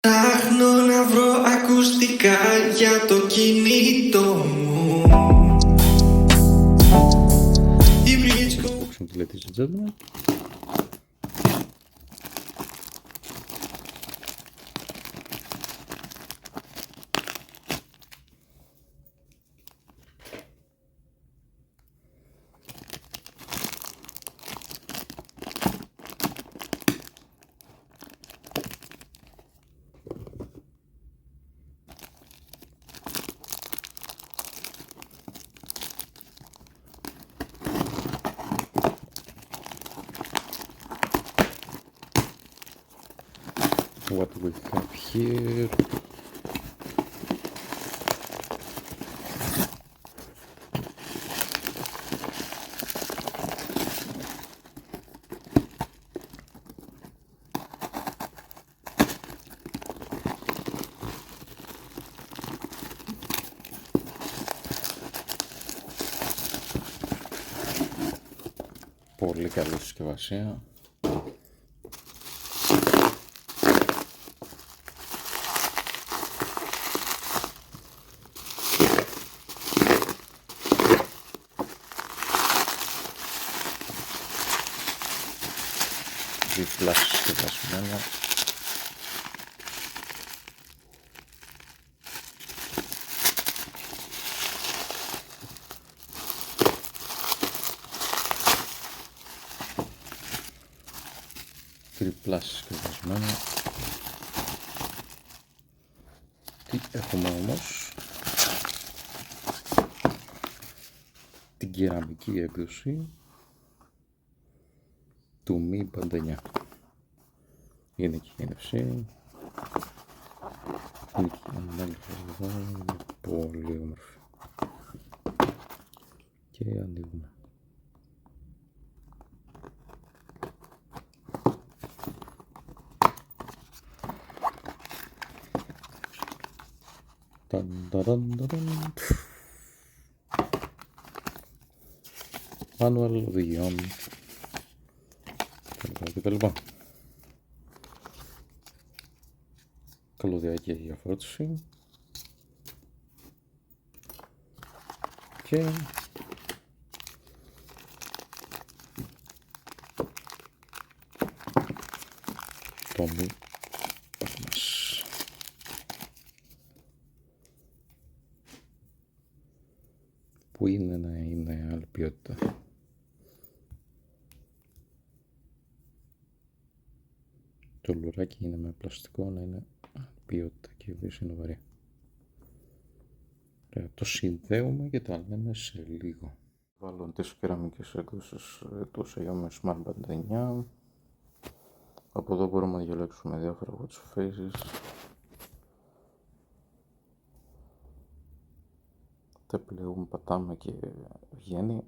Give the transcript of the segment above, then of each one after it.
Ψάχνω να βρω ακουστικά για το κινητό μου. Unboxing, ladies and gentlemen. What we have here. Πολύ καλή συσκευασία. Διπλά συσκευασμένα. Τριπλά συσκευασμένα. Τι έχουμε όμως? Την κεραμική έκδοση του Mi Band 9. Είναι και η NFC. Είναι και η ανάλυση εδώ. Είναι πολύ όμορφη. Και ανοίγουμε. Manual οδηγιών κτλ. Καλωδιακή διαφώτιση και το Mi μας. Που είναι να είναι άλλη ποιότητα. Το λουράκι είναι με πλαστικό, να είναι ποιότητα και η είναι βαρύ. Το συνδέουμε και τα λέμε σε λίγο. Βάλω τις κεραμικές έκδοσης του Xiaomi Smart Band 9. Από εδώ μπορούμε να διαλέξουμε διάφορα watch faces. Τα πλέον πατάμε και βγαίνει.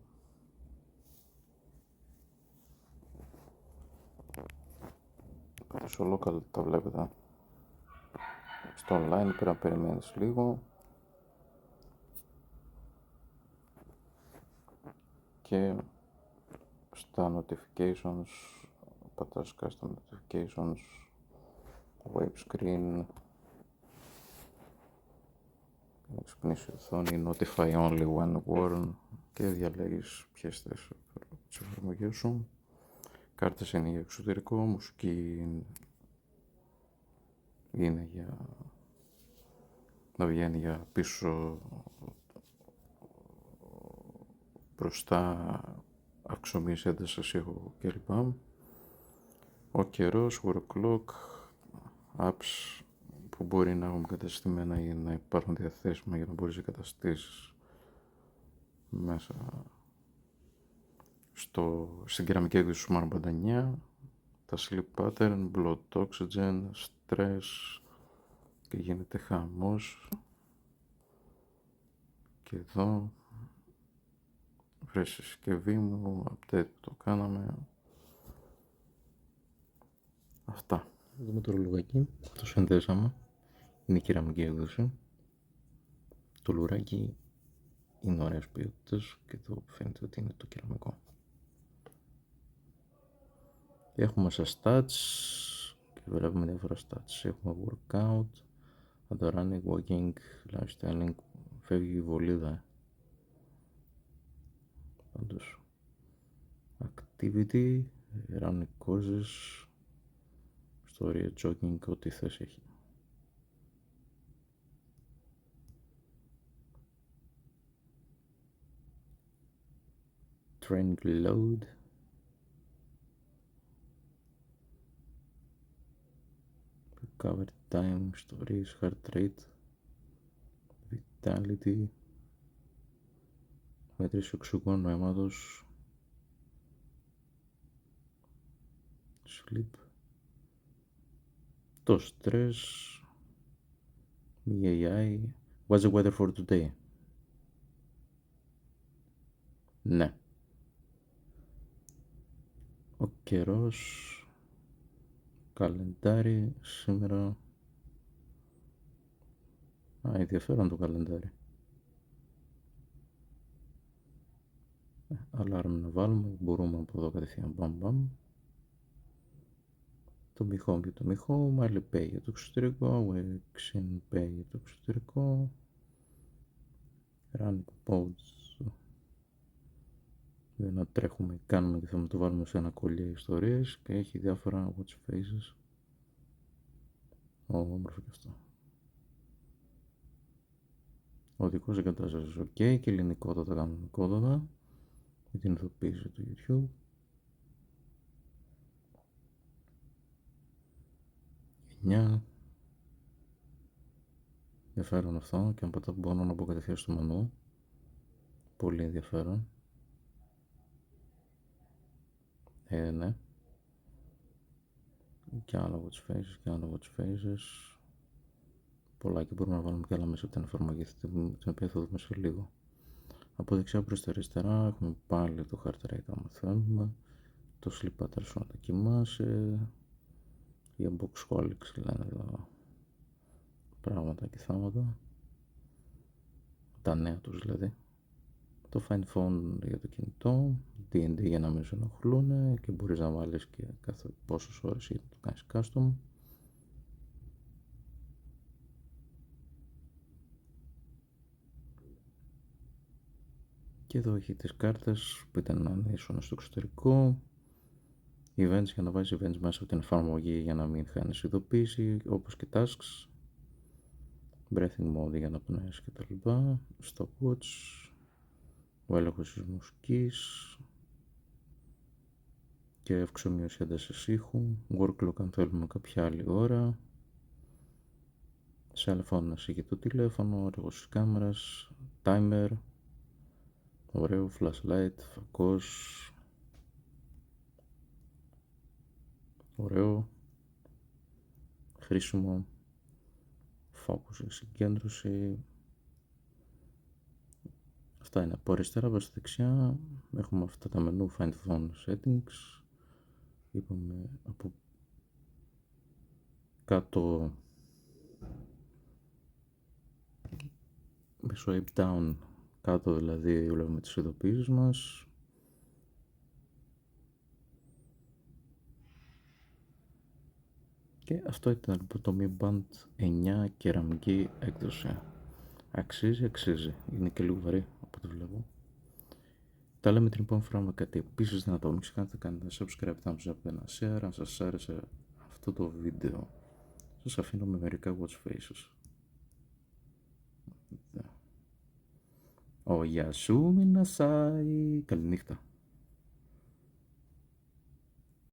Στο local τα βλέπετε. Στο online πρέπει να περιμένεις λίγο. Και στα notifications, πατάς κάτω στα notifications, web screen, να ξυπνήσει η οθόνη, notify only when worn και διαλέγεις ποιες θες τις εφαρμογές σου. Κάρτες είναι για εξωτερικό, μουσική είναι για να βγαίνει για πίσω, μπροστά, αυξομοίηση έντασης ήχου κλπ. Ο καιρός, work clock, apps που μπορεί να έχουν καταστημένα ή να υπάρχουν διαθέσιμα για να μπορείς να καταστήσεις μέσα στην κεραμική έκδοση του Smart Band 9, τα sleep pattern, blood oxygen, stress και γίνεται χαμός. Και εδώ βρες η συσκευή μου, update που το κάναμε. Αυτά. Δούμε το ρολογάκι, το συνδέσαμε. Είναι η κεραμική έκδοση. Το λουράκι είναι ωραίας ποιότητας και εδώ φαίνεται ότι είναι το κεραμικό. Και έχουμε σας stats και Βλέπουμε διάφορα stats. Έχουμε workout, από το running, walking, lifestyling, φεύγει η βολίδα. Πάντως, activity, running causes, ιστορία, jogging, ό,τι θες έχει. Training load, recovery time, stories, heart rate, vitality, μέτρηση οξυγόνου αίματος, sleep, το stress, AI, what's the weather for today? Ναι. Ο καιρός, καλεντάρι, σήμερα. Ενδιαφέρον το καλεντάρι. Αλάρμ να βάλουμε, μπορούμε από εδώ κατευθείαν μπαμ. Το μηχό και το μηχό, Alipay για το εξωτερικό, Wexin Pay για το εξωτερικό, Running Pods για να τρέχουμε, κάνουμε και θα το βάλουμε σε ένα κολλιέ ιστορίες και έχει διάφορα watch faces. Όμορφο και αυτό. Οδικός εγκατάστασης ok και ελληνικότατα κανονικότατα για την ειδοποίηση του YouTube. Ενδιαφέρον αυτό και από τα μπορώ να μπω κατευθείαν στο μενού. Πολύ ενδιαφέρον. Ναι. Και άλλα watch faces και άλλα watch faces. Πολλά και μπορούμε να βάλουμε και άλλα μέσα από την εφαρμογή την οποία θα δούμε σε λίγο. Από δεξιά προς τα αριστερά έχουμε πάλι το heart rate άμα θέλουμε, το sleep pattern σου να τα κοιμάσαι, οι boxholics λένε εδώ πράγματα και θάματα, τα νέα τους δηλαδή, το find phone για το κινητό, D&D για να μην σε ενοχλούν και μπορείς να βάλεις και κάθε πόσες ώρες ή να το κάνεις custom. Και εδώ έχει τις κάρτες που ήταν να ήσουν στο εξωτερικό, events για να βάζεις events μέσα από την εφαρμογή για να μην χάνεις ειδοποίηση, όπως και tasks, breathing mode για να πνέεις και τα λοιπά, stopwatch, ο έλεγχος της μουσικής και αυξομοίωση έντασης ήχου, work clock αν θέλουμε κάποια άλλη ώρα, cell phone να σίγει το τηλέφωνο, έλεγχος της κάμερας, timer, ωραίο, flashlight, φακός, ωραίο, χρήσιμο, focus, συγκέντρωση. Αυτά είναι. Από αριστερά προς δεξιά έχουμε αυτά τα μενού find phone settings. Είπαμε από κάτω με swipe down κάτω, δηλαδή βλέπουμε τις ειδοποιήσεις μας. Και αυτό ήταν το Mi Band 9 κεραμική έκδοση. Αξίζει. Είναι και λίγο βαρύ από ό,τι βλέπω. Τα λέμε την επόμενη φορά με κάτι επίσης δυνατό. Μην ξεχάσετε να κάνετε subscribe, thumbs up, ένα share. Αν σας άρεσε αυτό το βίντεο, σας αφήνω με μερικά watch faces. Ο Yasumi Nasai. Καληνύχτα.